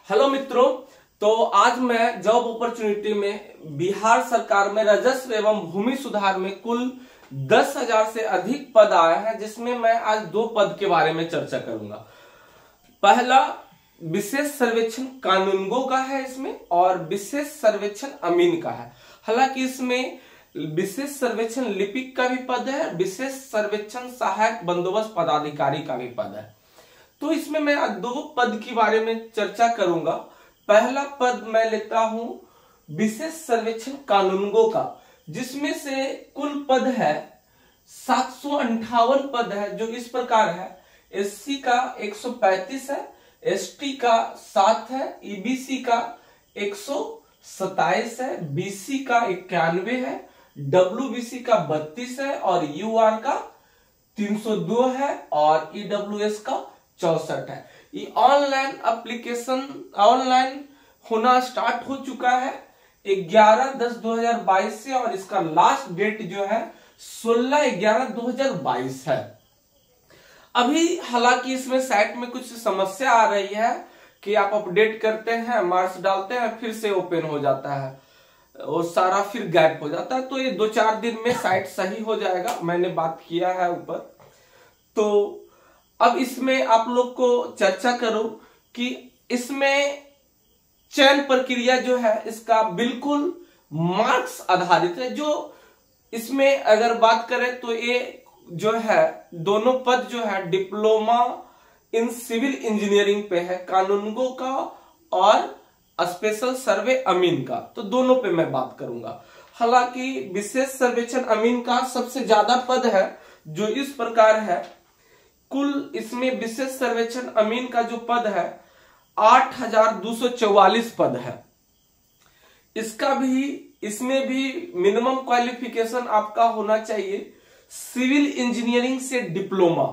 Hello मित्रों। तो आज मैं जॉब अपॉर्चुनिटी में बिहार सरकार में राजस्व एवं भूमि सुधार में कुल 10,000 से अधिक पद आए हैं, जिसमें मैं आज दो पद के बारे में चर्चा करूंगा। पहला विशेष सर्वेक्षण कानूनगो का है इसमें, और विशेष सर्वेक्षण अमीन का है। हालांकि इसमें विशेष सर्वेक्षण लिपिक का भी पद है, विशेष सर्वेक्षण सहायक बंदोबस्त पदाधिकारी का भी पद है। तो इसमें मैं दो पद के बारे में चर्चा करूंगा। पहला पद मैं लेता हूं विशेष सर्वेक्षण कानूनगो का, जिसमें से कुल पद है 758 पद है, जो इस प्रकार है। एससी का 135 है, एसटी का 7 है, ईबीसी का 127 है, बीसी का 91 है, डब्ल्यूबीसी का 32 है, और यूआर का 302 है, और ईडब्ल्यूएस का 64 है। ये ऑनलाइन एप्लीकेशन ऑनलाइन होना स्टार्ट हो चुका है 11/10/2022 से, और इसका लास्ट डेट जो है 16/11/2022 है। अभी हालांकि इसमें साइट में कुछ समस्या आ रही है कि आप अपडेट करते हैं, मार्क्स डालते हैं, फिर से ओपन हो जाता है और सारा फिर गायब हो जाता है। तो ये 2-4 दिन में साइट सही हो जाएगा, मैंने बात किया है ऊपर। तो अब इसमें आप लोग को चर्चा करो कि इसमें चयन प्रक्रिया जो है इसका बिल्कुल मार्क्स आधारित है। जो इसमें अगर बात करें तो ये जो है दोनों पद जो है डिप्लोमा इन सिविल इंजीनियरिंग पे है, कानूनगो का और स्पेशल सर्वे अमीन का। तो दोनों पे मैं बात करूंगा। हालांकि विशेष सर्वेक्षण अमीन का सबसे ज्यादा पद है, जो इस प्रकार है। कुल इसमें विशेष सर्वेक्षण अमीन का जो पद है 8,244 पद है। इसमें भी मिनिमम क्वालिफिकेशन आपका होना चाहिए सिविल इंजीनियरिंग से डिप्लोमा।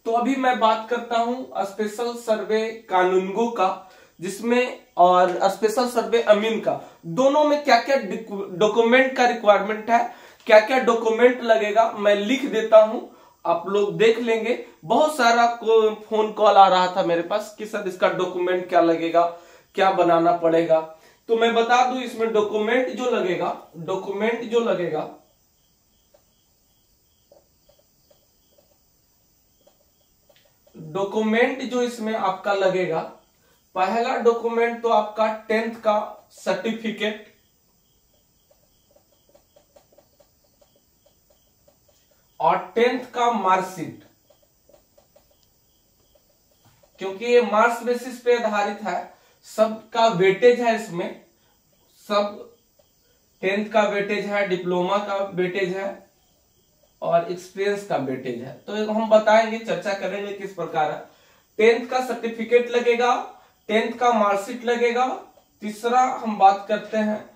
तो अभी मैं बात करता हूं स्पेशल सर्वे कानूनगो का, जिसमें और स्पेशल सर्वे अमीन का, दोनों में क्या क्या डॉक्यूमेंट का रिक्वायरमेंट है, क्या क्या डॉक्यूमेंट लगेगा, मैं लिख देता हूं, आप लोग देख लेंगे। बहुत सारा फोन कॉल आ रहा था मेरे पास कि सर इसका डॉक्यूमेंट क्या लगेगा, क्या बनाना पड़ेगा। तो मैं बता दूं इसमें डॉक्यूमेंट जो इसमें आपका लगेगा, पहला डॉक्यूमेंट तो आपका 10th का सर्टिफिकेट, और 10th का मार्कशीट, क्योंकि ये मार्क्स बेसिस पे आधारित है। सबका वेटेज है इसमें, सब 10th का वेटेज है, डिप्लोमा का वेटेज है, और एक्सपीरियंस का वेटेज है। तो हम बताएंगे, चर्चा करेंगे किस प्रकार है। 10th का सर्टिफिकेट लगेगा, 10th का मार्कशीट लगेगा। तीसरा हम बात करते हैं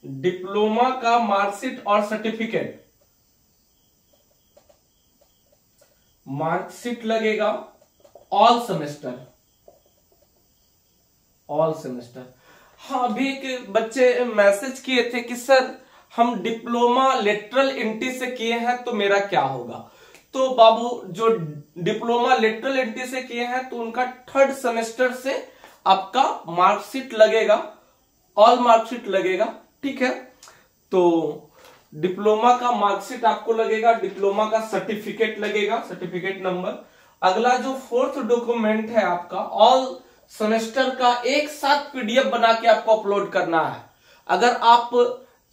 डिप्लोमा का मार्कशीट और सर्टिफिकेट। मार्कशीट लगेगा ऑल सेमेस्टर। हाँ, अभी एक बच्चे मैसेज किए थे कि सर हम डिप्लोमा लेटरल एंट्री से किए हैं तो मेरा क्या होगा। तो बाबू, जो डिप्लोमा लेटरल एंट्री से किए हैं तो उनका 3rd सेमेस्टर से आपका मार्कशीट लगेगा, ऑल मार्कशीट लगेगा, ठीक है। तो डिप्लोमा का मार्कशीट आपको लगेगा, डिप्लोमा का सर्टिफिकेट लगेगा, सर्टिफिकेट नंबर। अगला जो 4th डॉक्यूमेंट है आपका ऑल सेमेस्टर का, एक साथ पीडीएफ बना के आपको अपलोड करना है। अगर आप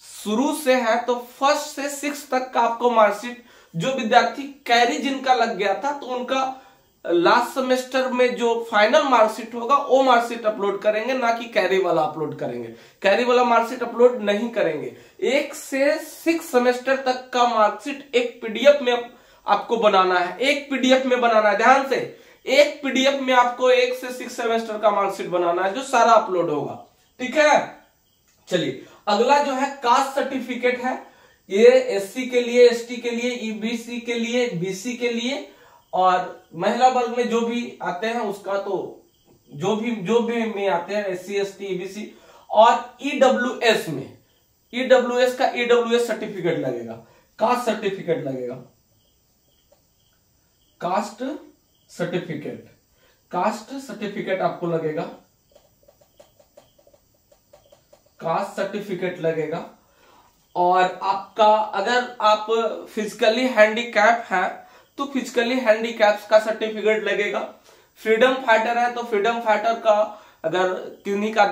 शुरू से हैं तो 1st से 6th तक का आपको मार्कशीट, जो विद्यार्थी कैरी जिनका लग गया था तो उनका लास्ट सेमेस्टर में जो फाइनल मार्कशीट होगा वो मार्कशीट अपलोड करेंगे, ना कि कैरी वाला अपलोड करेंगे। कैरी वाला मार्कशीट अपलोड नहीं करेंगे। 1 से 6 सेमेस्टर तक का मार्कशीट एक पीडीएफ में आपको बनाना है, एक पीडीएफ में बनाना है। ध्यान से, एक पीडीएफ में आपको 1 से 6 सेमेस्टर का मार्कशीट बनाना है, जो सारा अपलोड होगा, ठीक है। चलिए, अगला जो है कास्ट सर्टिफिकेट है। ये एससी के लिए, एसटी के लिए, ईबीसी के लिए, बीसी के लिए, और महिला वर्ग में जो भी आते हैं उसका, तो जो भी में आते हैं एससी, एसटी, ईबीसी, और ईडब्ल्यूएस में, ईडब्ल्यूएस का ईडब्ल्यूएस सर्टिफिकेट लगेगा, कास्ट सर्टिफिकेट लगेगा। कास्ट सर्टिफिकेट, कास्ट सर्टिफिकेट आपको लगेगा, कास्ट सर्टिफिकेट लगेगा। और आपका अगर आप फिजिकली हैंडीकैप है तो फिजिकली हैंडीकैप्स का सर्टिफिकेट लगेगा। फ्रीडम फाइटर है तो फ्रीडम फाइटर का, अगर किन्हीं का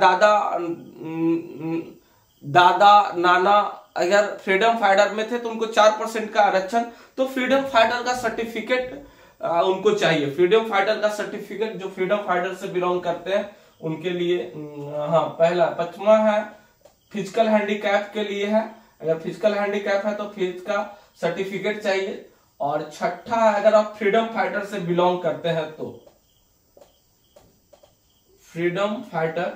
दादा नाना अगर फ्रीडम फाइटर में थे तो उनको 4% का आरक्षण, तो फ्रीडम फाइटर का सर्टिफिकेट उनको चाहिए। फ्रीडम फाइटर का सर्टिफिकेट जो फ्रीडम फाइटर से बिलोंग करते हैं उनके लिए, हाँ पहला 5वां है फिजिकल हैंडीकैप के लिए है, अगर फिजिकल हैंडीकैप है तो फिजिकल का सर्टिफिकेट चाहिए। और 6ठा है अगर आप फ्रीडम फाइटर से बिलोंग करते हैं तो freedom fighter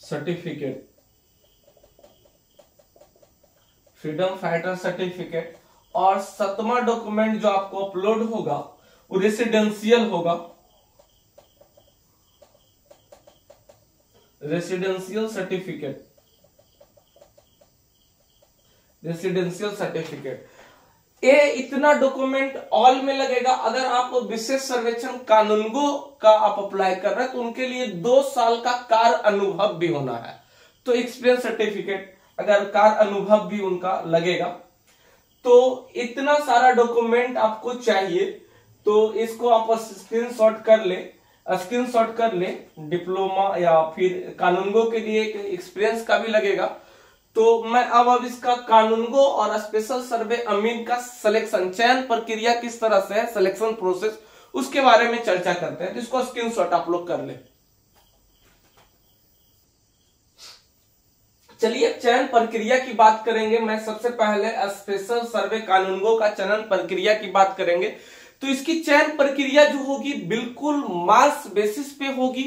certificate, freedom fighter certificate. और 7वां डॉक्यूमेंट जो आपको अपलोड होगा वो रेसिडेंशियल होगा, रेसिडेंशियल सर्टिफिकेट, रेसिडेंशियल सर्टिफिकेट। ये इतना डॉक्यूमेंट ऑल में लगेगा। अगर आप विशेष सर्वेक्षण कानूनगो का आप अप्लाई कर रहे हैं तो उनके लिए 2 साल का कार्य अनुभव भी होना है, तो एक्सपीरियंस सर्टिफिकेट अगर कार्य अनुभव भी उनका लगेगा। तो इतना सारा डॉक्यूमेंट आपको चाहिए, तो इसको आप स्क्रीनशॉट कर ले, स्क्रीनशॉट कर ले। डिप्लोमा या फिर कानूनगो के लिए एक एक्सपीरियंस का भी लगेगा। तो मैं अब इसका कानूनगो और स्पेशल सर्वे अमीन का सिलेक्शन, चयन प्रक्रिया किस तरह से है, सिलेक्शन प्रोसेस, उसके बारे में चर्चा करते हैं। तो इसको स्क्रीनशॉट आप लोग कर ले। चलिए चयन प्रक्रिया की बात करेंगे। मैं सबसे पहले स्पेशल सर्वे कानूनगो का चयन प्रक्रिया की बात करेंगे। तो इसकी चयन प्रक्रिया जो होगी बिल्कुल मार्क्स बेसिस पे होगी।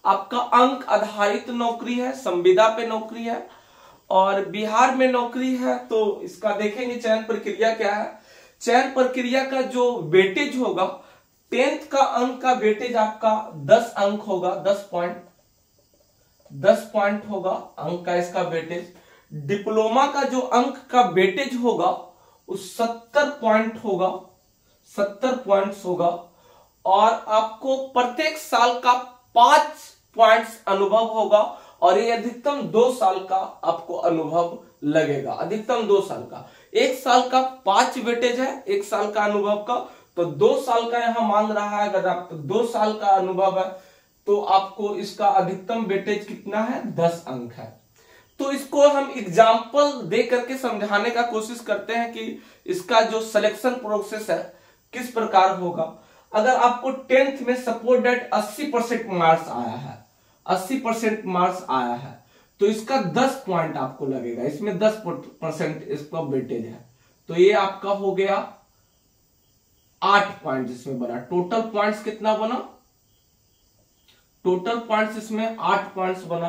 आपका अंक आधारित नौकरी है, संविदा पे नौकरी है और बिहार में नौकरी है। तो इसका देखेंगे चयन प्रक्रिया क्या है। चयन प्रक्रिया का जो वेटेज होगा, 10th का अंक का वेटेज आपका 10 अंक होगा, 10 पॉइंट होगा अंक का इसका वेटेज। डिप्लोमा का जो अंक का वेटेज होगा वो 70 पॉइंट होगा, 70 पॉइंट्स होगा। और आपको प्रत्येक साल का 5 पॉइंट्स अनुभव होगा और ये अधिकतम 2 साल का आपको अनुभव लगेगा, अधिकतम 2 साल का। 1 साल का 5 वेटेज है, 1 साल का अनुभव का, तो 2 साल का यहां मांग रहा है। अगर आप 2 साल का अनुभव है तो आपको इसका अधिकतम वेटेज कितना है, 10 अंक है। तो इसको हम एग्जाम्पल दे करके समझाने का कोशिश करते हैं कि इसका जो सिलेक्शन प्रोसेस है किस प्रकार होगा। अगर आपको 10th में सपोज डेट 80% मार्क्स आया है, 80% मार्क्स आया है, तो इसका 10 पॉइंट आपको लगेगा। इसमें 10% इसका वेटेज है, तो ये आपका हो गया 8 पॉइंट इसमें बना। टोटल पॉइंट्स कितना बना, टोटल पॉइंट्स इसमें 8 पॉइंट्स बना।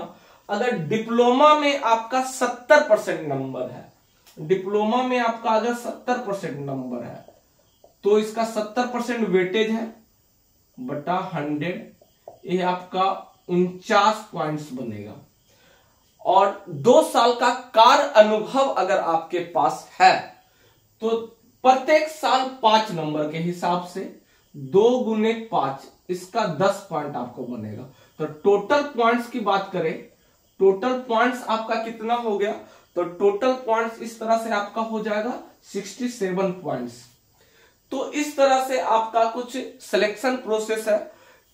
अगर डिप्लोमा में आपका 70% नंबर है, डिप्लोमा में आपका अगर 70% नंबर है तो इसका 70% वेटेज है बटा 100, ये आपका 49 पॉइंट्स बनेगा। और 2 साल का कार्य अनुभव अगर आपके पास है तो प्रत्येक साल 5 नंबर के हिसाब से 2 गुने 5, इसका 10 पॉइंट आपको बनेगा। तो टोटल पॉइंट्स की बात करें, टोटल पॉइंट्स आपका कितना हो गया, तो टोटल पॉइंट्स इस तरह से आपका हो जाएगा 67 पॉइंट्स। तो इस तरह से आपका कुछ सिलेक्शन प्रोसेस है।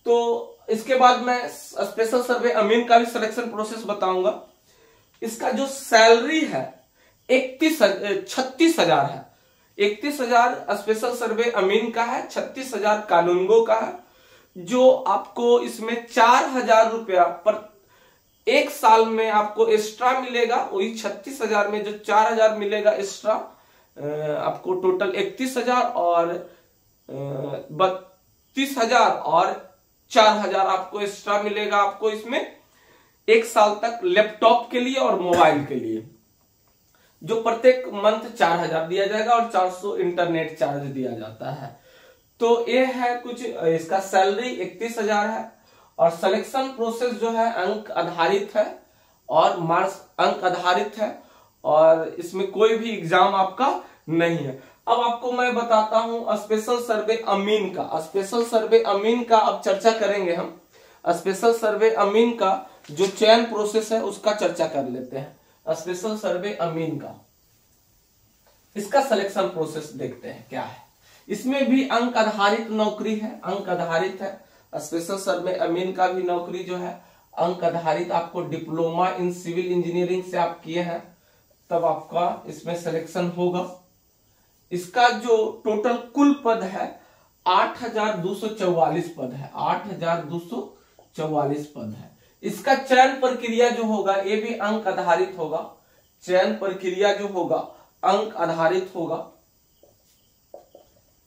तो इसके बाद मैं स्पेशल सर्वे अमीन का भी सिलेक्शन प्रोसेस बताऊंगा। इसका जो सैलरी है 36,000 है, 31,000 स्पेशल सर्वे अमीन का है, 36,000 कानूनगो का है। जो आपको इसमें 4,000 रुपया पर 1 साल में आपको एक्स्ट्रा मिलेगा। वही 36,000 में जो 4,000 मिलेगा एक्स्ट्रा, आपको टोटल 31,000 और 32,000 और 4,000 आपको एक्स्ट्रा मिलेगा। आपको इसमें 1 साल तक लैपटॉप के लिए और मोबाइल के लिए, जो प्रत्येक मंथ 4,000 दिया जाएगा और 400 इंटरनेट चार्ज दिया जाता है। तो ये है कुछ, इसका सैलरी 31,000 है। और सिलेक्शन प्रोसेस जो है अंक आधारित है और मार्क्स अंक आधारित है और इसमें कोई भी एग्जाम आपका नहीं है। अब आपको मैं बताता हूं स्पेशल सर्वे अमीन का। स्पेशल सर्वे अमीन का अब चर्चा करेंगे हम। स्पेशल सर्वे अमीन का जो चयन प्रोसेस है उसका चर्चा कर लेते हैं। स्पेशल सर्वे अमीन का इसका सिलेक्शन प्रोसेस देखते हैं क्या है। इसमें भी अंक आधारित नौकरी है, अंक आधारित है। स्पेशल सर्वे अमीन का भी नौकरी जो है अंक आधारित। आपको डिप्लोमा इन सिविल इंजीनियरिंग से आप किए हैं तब आपका इसमें सिलेक्शन होगा। इसका जो टोटल कुल पद है 8,244 पद है, 8,244 पद है। इसका चयन प्रक्रिया जो होगा ये भी अंक आधारित होगा। चयन प्रक्रिया जो होगा अंक आधारित होगा।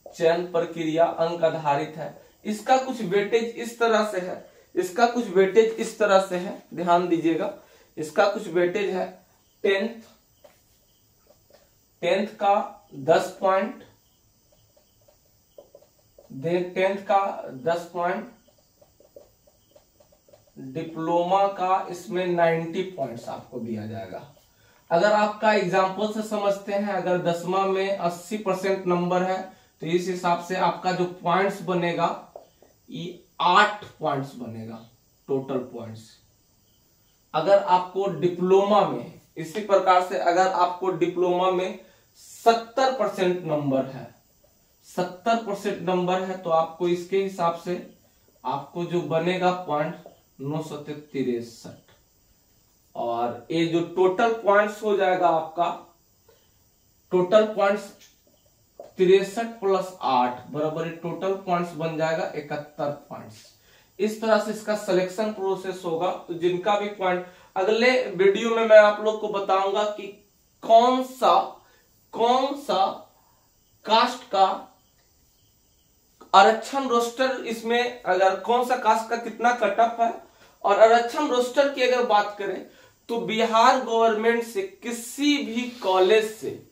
चयन प्रक्रिया अंक आधारित है। इसका कुछ वेटेज इस तरह से है, इसका कुछ वेटेज इस तरह से है, ध्यान दीजिएगा। इसका कुछ वेटेज है 10th का 10 पॉइंट, 10th का 10 पॉइंट, डिप्लोमा का इसमें 90 पॉइंट्स आपको दिया जाएगा। अगर आपका एग्जाम्पल से समझते हैं, अगर 10वां में 80% नंबर है तो इस हिसाब से आपका जो पॉइंट्स बनेगा ये 8 पॉइंट्स बनेगा टोटल पॉइंट्स। अगर आपको डिप्लोमा में इसी प्रकार से अगर आपको डिप्लोमा में 70% नंबर है, 70% नंबर है तो आपको इसके हिसाब से आपको जो बनेगा पॉइंट 963। और ये जो टोटल पॉइंट्स हो जाएगा आपका, टोटल पॉइंट्स 63 + 8 बराबर टोटल पॉइंट्स बन जाएगा 71 पॉइंट्स। इस तरह से इसका सिलेक्शन प्रोसेस होगा। तो जिनका भी पॉइंट, अगले वीडियो में मैं आप लोग को बताऊंगा कि कौन सा कास्ट का आरक्षण रोस्टर, इसमें अगर कौन सा कास्ट का कितना कट ऑफ है। और आरक्षण रोस्टर की अगर बात करें तो बिहार गवर्नमेंट से किसी भी कॉलेज से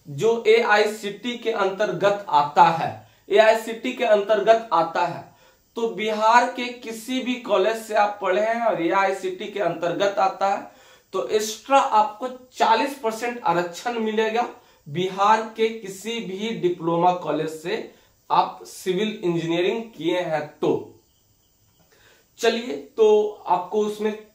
जो AICTE के अंतर्गत आता है, AICTE के अंतर्गत आता है, तो बिहार के किसी भी कॉलेज से आप पढ़े हैं और AICTE के अंतर्गत आता है तो एक्स्ट्रा आपको 40% आरक्षण मिलेगा। बिहार के किसी भी डिप्लोमा कॉलेज से आप सिविल इंजीनियरिंग किए हैं तो चलिए, तो आपको उसमें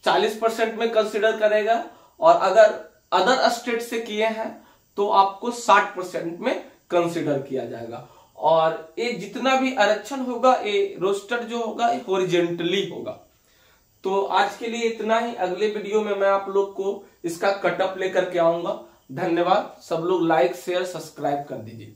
40% में कंसिडर करेगा। और अगर अदर स्टेट से किए हैं तो आपको 60% में कंसिडर किया जाएगा। और ये जितना भी आरक्षण होगा ये रोस्टर जो होगा ये हॉरिजॉन्टली होगा। तो आज के लिए इतना ही। अगले वीडियो में मैं आप लोग को इसका कटअप लेकर के आऊंगा। धन्यवाद। सब लोग लाइक शेयर सब्सक्राइब कर दीजिए।